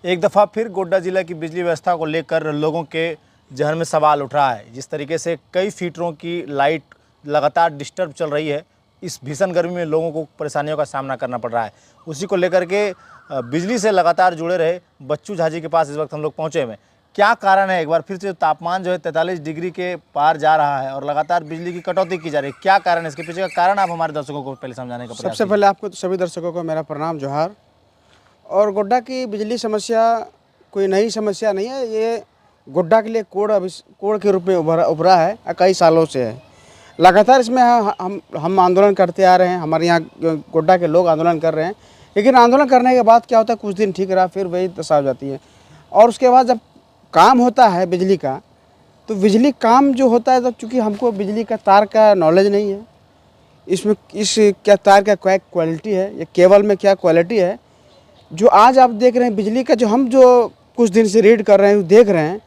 एक दफ़ा फिर गोड्डा जिला की बिजली व्यवस्था को लेकर लोगों के जहन में सवाल उठ रहा है। जिस तरीके से कई फीटरों की लाइट लगातार डिस्टर्ब चल रही है, इस भीषण गर्मी में लोगों को परेशानियों का सामना करना पड़ रहा है। उसी को लेकर के बिजली से लगातार जुड़े रहे बच्चू झा जी के पास इस वक्त हम लोग पहुँचे हुए हैं। क्या कारण है, एक बार फिर से तापमान जो है 43 डिग्री के पार जा रहा है और लगातार बिजली की कटौती की जा रही है, क्या कारण है? इसके पीछे का कारण आप हमारे दर्शकों को पहले समझाने का प्रयास सबसे पहले आपको तो सभी दर्शकों को मेरा प्रणाम, जोहार। और गोड्डा की बिजली समस्या कोई नई समस्या नहीं है, ये गोड्डा के लिए कोड़ के रूप में उभरा है, कई सालों से है। लगातार इसमें हम आंदोलन करते आ रहे हैं, हमारे यहाँ गोड्डा के लोग आंदोलन कर रहे हैं। लेकिन आंदोलन करने के बाद क्या होता है, कुछ दिन ठीक रहा, फिर वही दशा हो जाती है। और उसके बाद जब काम होता है बिजली का, तो बिजली काम जो होता है, तब चूँकि हमको बिजली का तार का नॉलेज नहीं है, इसमें इस क्या तार का क्या क्वालिटी है, या केबल में क्या क्वालिटी है, जो आज आप देख रहे हैं बिजली का, जो कुछ दिन से रीड कर रहे हैं, देख रहे हैं।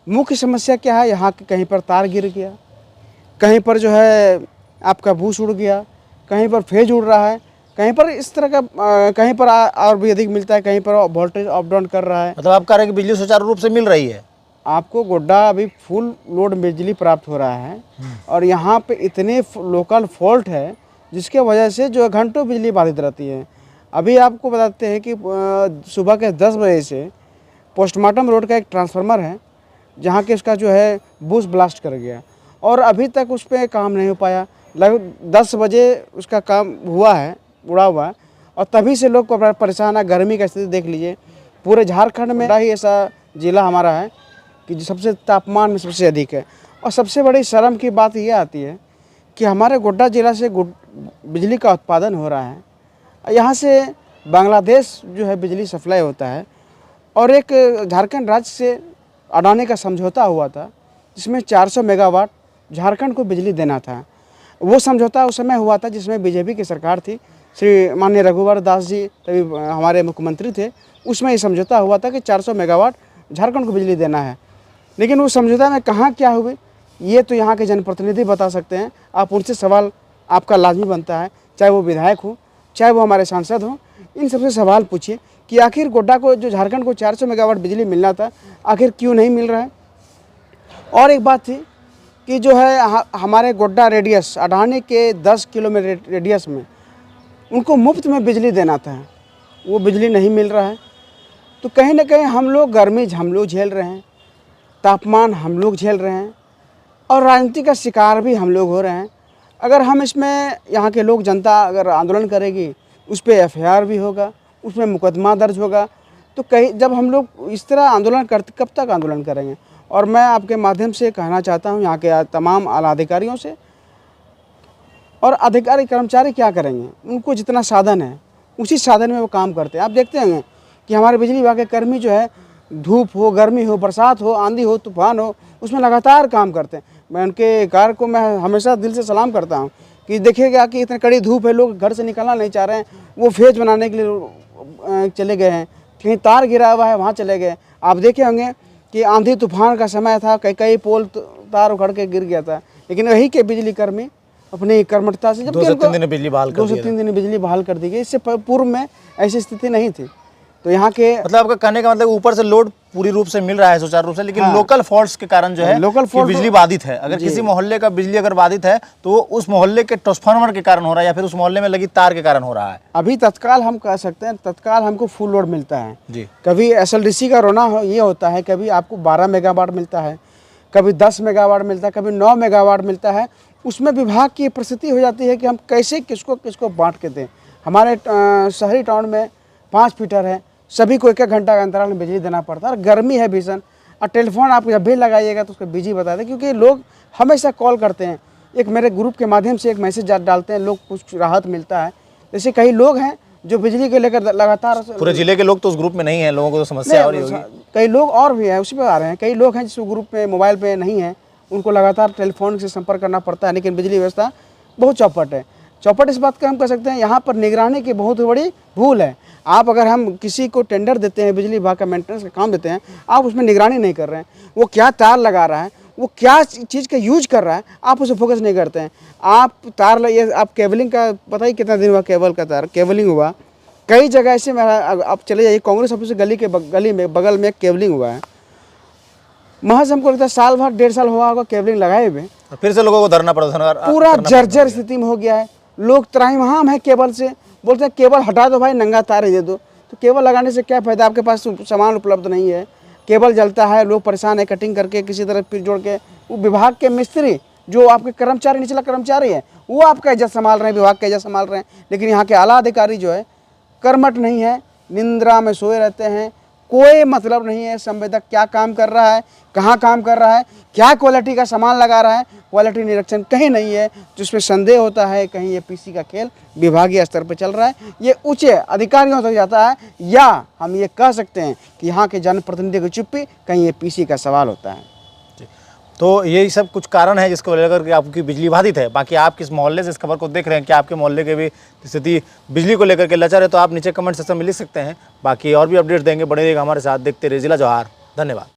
मुख्य समस्या क्या है, यहाँ कहीं पर तार गिर गया, कहीं पर जो है आपका बूस उड़ गया, कहीं पर फेज उड़ रहा है, कहीं पर इस तरह का कहीं पर और भी अधिक मिलता है, कहीं पर वोल्टेज अप डाउन कर रहा है। मतलब आप कह रहे हैं कि बिजली सुचारू रूप से मिल रही है? आपको गोड्डा अभी फुल लोड बिजली प्राप्त हो रहा है, और यहाँ पे इतने लोकल फॉल्ट है जिसके वजह से जो घंटों बिजली बाधित रहती है। अभी आपको बताते हैं कि सुबह के 10 बजे से पोस्टमार्टम रोड का एक ट्रांसफार्मर है, जहाँ के उसका जो है बूस्ट ब्लास्ट कर गया, और अभी तक उस पर काम नहीं हो पाया। लगभग 10 बजे उसका काम हुआ है, उड़ा हुआ है, और तभी से लोग परेशान है। गर्मी का स्थिति देख लीजिए, पूरे झारखंड में ही ऐसा जिला हमारा है कि जो सबसे तापमान में सबसे अधिक है। और सबसे बड़ी शर्म की बात यह आती है कि हमारे गोड्डा जिला से बिजली का उत्पादन हो रहा है, यहाँ से बांग्लादेश जो है बिजली सप्लाई होता है, और एक झारखंड राज्य से अडानी का समझौता हुआ था, जिसमें 400 मेगावाट झारखंड को बिजली देना था। वो समझौता उस समय हुआ था जिसमें बीजेपी की सरकार थी, श्री माननीय रघुवर दास जी तभी हमारे मुख्यमंत्री थे। उसमें ये समझौता हुआ था कि 400 मेगावाट झारखंड को बिजली देना है। लेकिन उस समझौता में कहाँ क्या हुए, ये तो यहाँ के जनप्रतिनिधि बता सकते हैं। आप उनसे सवाल आपका लाजमी बनता है, चाहे वो विधायक हो, चाहे वो हमारे सांसद हों, इन सबसे सवाल पूछिए कि आखिर गोड्डा को, जो झारखंड को 400 मेगावाट बिजली मिलना था, आखिर क्यों नहीं मिल रहा है। और एक बात थी कि जो है हमारे गोड्डा रेडियस, अडानी के 10 किलोमीटर रेडियस में उनको मुफ्त में बिजली देना था, वो बिजली नहीं मिल रहा है। तो कहीं ना कहीं हम लोग गर्मी हम लोग झेल रहे हैं, तापमान हम लोग झेल रहे हैं, और राजनीति का शिकार भी हम लोग हो रहे हैं। अगर हम इसमें, यहाँ के लोग, जनता अगर आंदोलन करेगी, उस पर FIR भी होगा, उसमें मुकदमा दर्ज होगा। तो कहीं जब हम लोग इस तरह आंदोलन करते, कब तक आंदोलन करेंगे। और मैं आपके माध्यम से कहना चाहता हूँ यहाँ के तमाम आला अधिकारियों से, और अधिकारी कर्मचारी क्या करेंगे, उनको जितना साधन है उसी साधन में वो काम करते हैं। आप देखते होंगे कि हमारे बिजली विभाग के कर्मी जो है, धूप हो, गर्मी हो, बरसात हो, आंधी हो, तूफान हो, उसमें लगातार काम करते हैं। मैं उनके कार्य को मैं हमेशा दिल से सलाम करता हूँ कि देखिएगा कि इतनी कड़ी धूप है, लोग घर से निकलना नहीं चाह रहे हैं, वो फेज बनाने के लिए चले गए हैं, कहीं तार गिरा हुआ है वहाँ चले गए। आप देखे होंगे कि आंधी तूफान का समय था, कई पोल तार उखड़ के गिर गया था, लेकिन वही के बिजली कर्मी अपनी कर्मठता से 2 से 3 दिन बिजली बहाल कर 2 से 3 दिन बिजली बहाल कर दी गई। इससे पूर्व में ऐसी स्थिति नहीं थी। तो यहाँ के मतलब आपका कहने का मतलब ऊपर से लोड पूरी रूप से मिल रहा है सुचारू रूप से, लेकिन लोकल फॉल्ट्स के कारण जो है लोकल फॉल्ट बिजली बाधित है। अगर किसी मोहल्ले का बिजली अगर बाधित है तो वो उस मोहल्ले के ट्रांसफार्मर के कारण हो रहा है, या फिर उस मोहल्ले में लगी तार के कारण हो रहा है। अभी तत्काल हम कह सकते हैं, तत्काल हमको फुल लोड मिलता है जी। कभी SLDC का रोना ये होता है, कभी आपको 12 मेगावाट मिलता है, कभी 10 मेगावाट मिलता है, कभी 9 मेगावाट मिलता है। उसमें विभाग की परिस्थिति हो जाती है कि हम कैसे किसको बांट के दें। हमारे शहरी टाउन में 5 फीटर है, सभी को 1-1 घंटा का अंतराल में बिजली देना पड़ता है, और गर्मी है भीषण। और टेलीफोन आप जब भी लगाइएगा तो उसको बिजी बता दें, क्योंकि लोग हमेशा कॉल करते हैं। एक मेरे ग्रुप के माध्यम से एक मैसेज डालते हैं, लोग कुछ राहत मिलता है। जैसे कई लोग हैं जो बिजली के लेकर लगातार, पूरे जिले के लोग तो उस ग्रुप में नहीं है, लोगों को तो समस्या हो रही होगी। कई लोग और भी हैं उसी पे आ रहे हैं। कई लोग हैं जिस ग्रुप में मोबाइल पे नहीं है, उनको लगातार टेलीफोन से संपर्क करना पड़ता है। लेकिन बिजली व्यवस्था बहुत चौपट है। चौपट इस बात का हम कह सकते हैं, यहाँ पर निगरानी की बहुत बड़ी भूल है। आप अगर हम किसी को टेंडर देते हैं, बिजली विभाग का मेंटेनेंस का काम देते हैं, आप उसमें निगरानी नहीं कर रहे हैं। वो क्या तार लगा रहा है, वो क्या चीज़ का यूज कर रहा है, आप उसे फोकस नहीं करते हैं। आप तार ये आप केबलिंग का पता ही कितना दिन हुआ, केबल का तार केबलिंग हुआ, कई जगह ऐसे में आप चले जाइए, कांग्रेस ऑफिस से गली के गली में बगल में केबलिंग हुआ है, महज हमको लगता है साल भर 1.5 साल हुआ होगा केबलिंग लगाए हुए, फिर से लोगों को धरना पड़ा, पूरा जर्जर स्थिति में हो गया है। लोग त्राहिमाम है केबल से, बोलते हैं केबल हटा दो भाई, नंगा तार ही दे दो। तो केबल लगाने से क्या फ़ायदा, आपके पास सामान उपलब्ध नहीं है, केबल जलता है, लोग परेशान है, कटिंग करके किसी तरह फिर जोड़ के। वो विभाग के मिस्त्री जो आपके कर्मचारी, निचला कर्मचारी है, वो आपका इज्जत संभाल रहे हैं, विभाग का इज्जत संभाल रहे हैं, लेकिन यहाँ के आला अधिकारी जो है कर्मठ नहीं है, निंद्रा में सोए रहते हैं। कोई मतलब नहीं है संवेदक क्या काम कर रहा है, कहाँ काम कर रहा है, क्या क्वालिटी का सामान लगा रहा है, क्वालिटी निरीक्षण कहीं नहीं है, जिसमें संदेह होता है कहीं ये पीसी का खेल विभागीय स्तर पर चल रहा है, ये उच्च अधिकारियों तक जाता है, या हम ये कह सकते हैं कि यहाँ के जनप्रतिनिधि की चुप्पी, कहीं ये पीसी का सवाल होता है। तो यही सब कुछ कारण है जिसको लेकर के आपकी बिजली बाधित है। बाकी आप किस मोहल्ले से इस खबर को देख रहे हैं, कि आपके मोहल्ले के भी स्थिति बिजली को लेकर के लचर है, तो आप नीचे कमेंट सेक्शन में लिख सकते हैं। बाकी और भी अपडेट्स देंगे, बने रहिएगा हमारे साथ, देखते रहिए जिला जवाहर। धन्यवाद।